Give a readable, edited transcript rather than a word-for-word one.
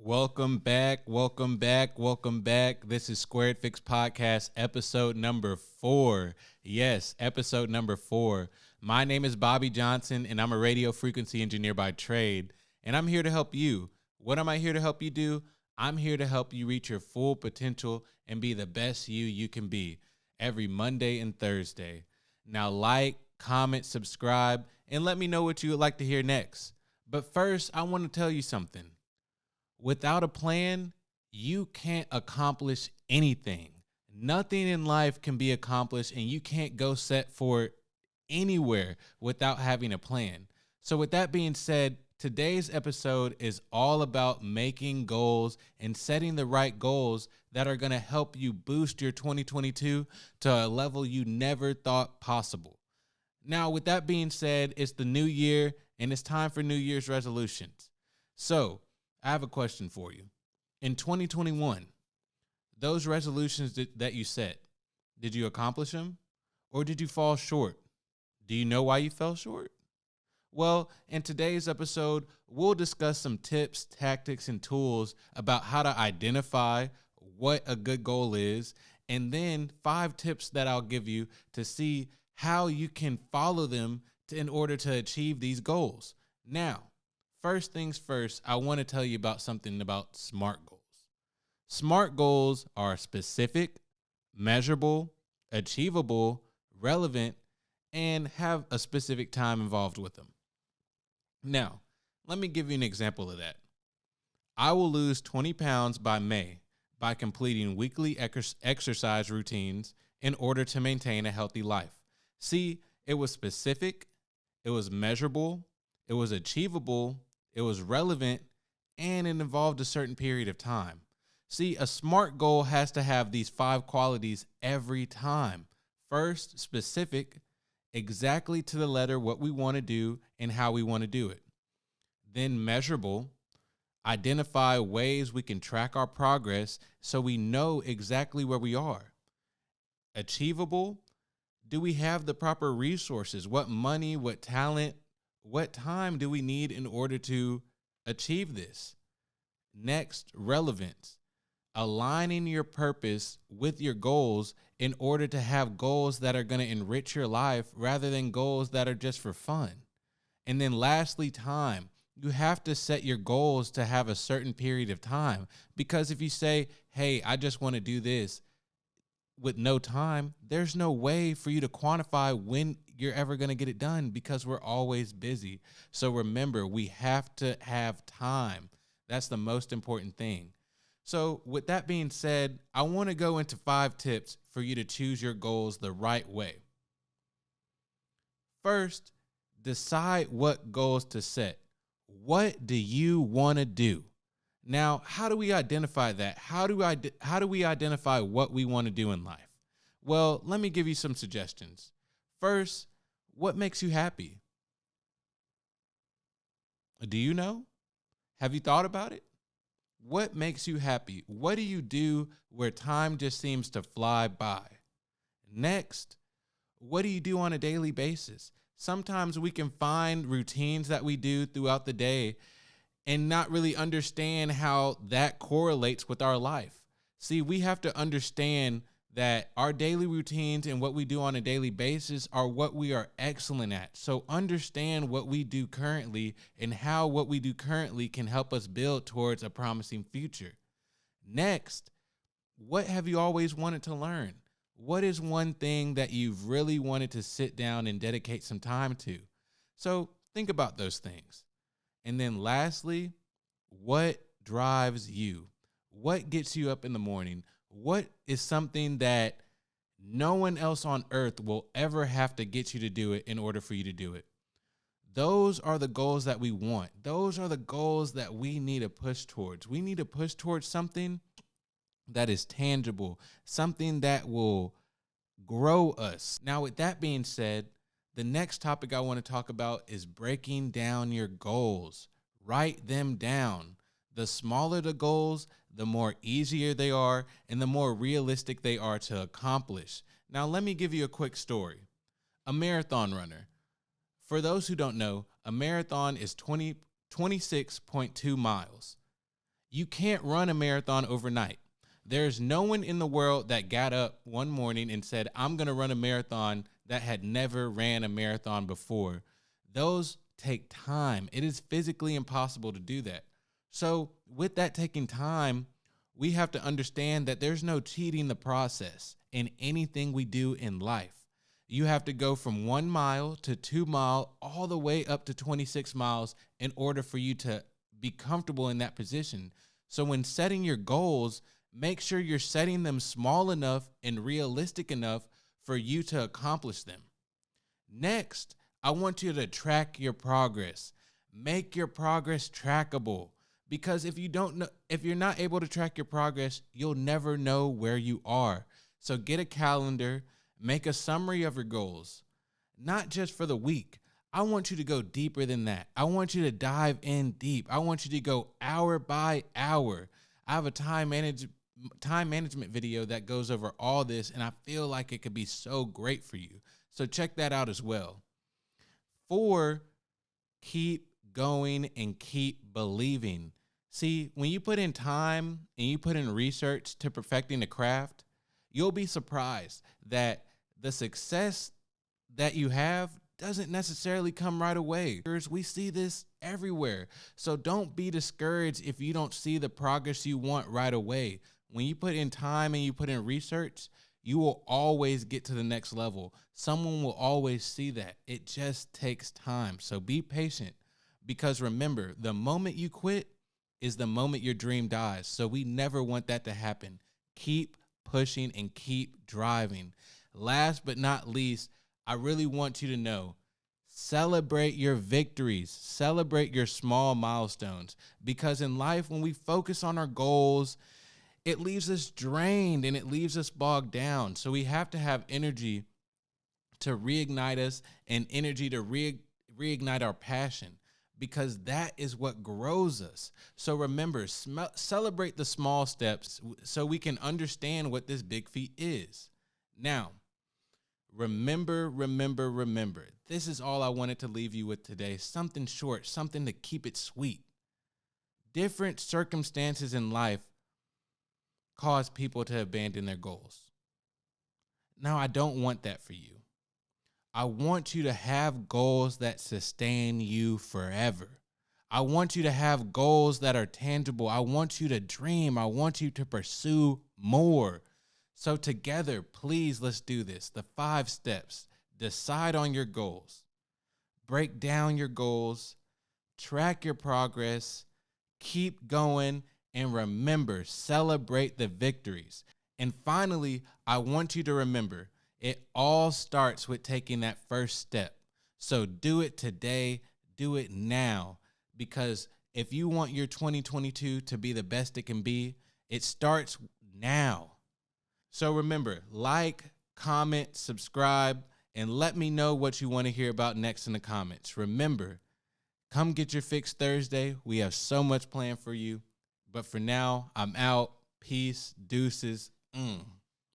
Welcome back, welcome back, welcome back. This is Squared Fix Podcast, episode number 4. Yes, episode number 4. My name is Bobby Johnson, and I'm a radio frequency engineer by trade, and I'm here to help you. What am I here to help you do? I'm here to help you reach your full potential and be the best you can be every Monday and Thursday. Now, like, comment, subscribe, and let me know what you would like to hear next. But first, I want to tell you something. Without a plan, you can't accomplish anything. Nothing in life can be accomplished, and you can't go set for it anywhere without having a plan. So with that being said, today's episode is all about making goals and setting the right goals that are going to help you boost your 2022 to a level you never thought possible. Now, with that being said, it's the new year and it's time for New Year's resolutions. So, I have a question for you. In 2021, those resolutions that you set, did you accomplish them or did you fall short? Do you know why you fell short? Well, in today's episode, we'll discuss some tips, tactics, and tools about how to identify what a good goal is, and then 5 tips that I'll give you to see how you can follow them in order to achieve these goals. Now, first things first, I want to tell you about something about SMART goals. SMART goals are specific, measurable, achievable, relevant, and have a specific time involved with them. Now, let me give you an example of that. I will lose 20 pounds by May by completing weekly exercise routines in order to maintain a healthy life. See, it was specific, it was measurable, it was achievable, it was relevant, and it involved a certain period of time. See, a SMART goal has to have these 5 qualities every time. First, specific, exactly to the letter what we want to do and how we want to do it. Then measurable, identify ways we can track our progress so we know exactly where we are. Achievable, do we have the proper resources? What money, what talent, what time do we need in order to achieve this? Next, relevance. Aligning your purpose with your goals in order to have goals that are going to enrich your life rather than goals that are just for fun. And then lastly, time. You have to set your goals to have a certain period of time, because if you say, hey, I just want to do this with no time, there's no way for you to quantify when you're ever going to get it done because we're always busy. So remember, we have to have time. That's the most important thing. So with that being said, I want to go into 5 tips for you to choose your goals the right way. First, decide what goals to set. What do you want to do? Now, how do we identify that? How do we identify what we want to do in life? Well, let me give you some suggestions. First, what makes you happy? Do you know? Have you thought about it? What makes you happy? What do you do where time just seems to fly by? Next, what do you do on a daily basis? Sometimes we can find routines that we do throughout the day and not really understand how that correlates with our life. See, we have to understand that our daily routines and what we do on a daily basis are what we are excellent at. So understand what we do currently and how what we do currently can help us build towards a promising future. Next, what have you always wanted to learn? What is one thing that you've really wanted to sit down and dedicate some time to? So think about those things. And then lastly, what drives you? What gets you up in the morning? What is something that no one else on earth will ever have to get you to do it in order for you to do it? Those are the goals that we want. Those are the goals that we need to push towards. We need to push towards something that is tangible, something that will grow us. Now, with that being said, the next topic I want to talk about is breaking down your goals. Write them down. The smaller the goals, the more easier they are and the more realistic they are to accomplish. Now, let me give you a quick story. A marathon runner. For those who don't know, a marathon is 26.2 miles. You can't run a marathon overnight. There's no one in the world that got up one morning and said, I'm going to run a marathon that had never ran a marathon before. Those take time. It is physically impossible to do that. So with that taking time, we have to understand that there's no cheating the process in anything we do in life. You have to go from 1 mile to 2 mile, all the way up to 26 miles in order for you to be comfortable in that position. So when setting your goals, make sure you're setting them small enough and realistic enough for you to accomplish them. Next, I want you to track your progress. Make your progress trackable. Because if you're not able to track your progress, you'll never know where you are. So get a calendar, make a summary of your goals, not just for the week. I want you to go deeper than that. I want you to dive in deep. I want you to go hour by hour. I have a time management video that goes over all this, and I feel like it could be so great for you. So check that out as well. 4, keep going and keep believing. See, when you put in time and you put in research to perfecting the craft, you'll be surprised that the success that you have doesn't necessarily come right away. We see this everywhere. So don't be discouraged if you don't see the progress you want right away. When you put in time and you put in research, you will always get to the next level. Someone will always see that. It just takes time. So be patient, because remember, the moment you quit is the moment your dream dies. So we never want that to happen. Keep pushing and keep driving. Last but not least, I really want you to know, celebrate your victories, celebrate your small milestones, because in life, when we focus on our goals, it leaves us drained and it leaves us bogged down. So we have to have energy to reignite us and energy to reignite our passion, because that is what grows us. So remember, celebrate the small steps so we can understand what this big feat is. Now, remember, this is all I wanted to leave you with today. Something short, something to keep it sweet. Different circumstances in life cause people to abandon their goals. Now, I don't want that for you. I want you to have goals that sustain you forever. I want you to have goals that are tangible. I want you to dream. I want you to pursue more. So together, please, let's do this. The 5 steps. Decide on your goals. Break down your goals. Track your progress. Keep going. And remember, celebrate the victories. And finally, I want you to remember, it all starts with taking that first step. So do it today, do it now, because if you want your 2022 to be the best it can be, it starts now. So remember, like, comment, subscribe, and let me know what you want to hear about next in the comments. Remember, come get your fix Thursday. We have so much planned for you. But for now, I'm out. Peace, deuces.